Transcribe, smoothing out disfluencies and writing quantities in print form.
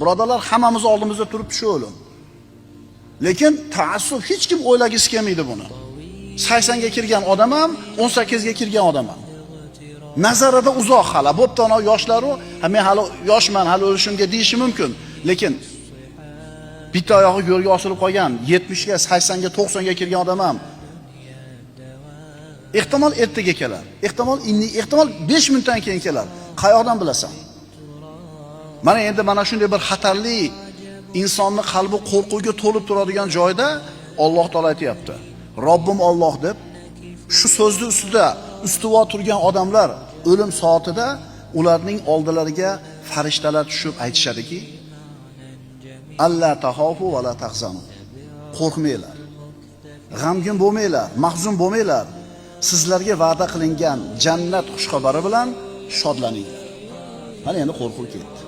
Birodalar, hammamiz oldimizda turibdi shu o'lim. Lekin taassuf hech kim o'ylagisi kelmaydi buni. 80 ga kirgan odam ham, 18 ga kirgan odam ham. Nazarida uzoq hali, bo'pti ana yoshlaru, men hali yoshman, hali o'lishimga deyishi mumkin. Lekin bitta oyog'i go'rga osilib qolgan, 70 ga, 80 ga, 90 ga kirgan odam ham ehtimol ertaga kelar. Ehtimol 5 minutdan keyin kelar. Qayoqdan bilasan? Mana shunday bir xatarli insonni qalbi qo'rquvga to'lib turadigan joyda Alloh taolo aytayapti. Robbim Alloh deb shu so'zni ustida ustuvo turgan odamlar o'lim soatida ularning oldilariga farishtalar tushib aytishadiki: "Alla tahofu va la tahzanu." Qo'rqmanglar. G'amgin bo'lmanglar, mahzun bo'lmanglar. Sizlarga va'da qilingan jannat xushxabari bilan shodlaninglar. Mana endi qo'rquv ketdi.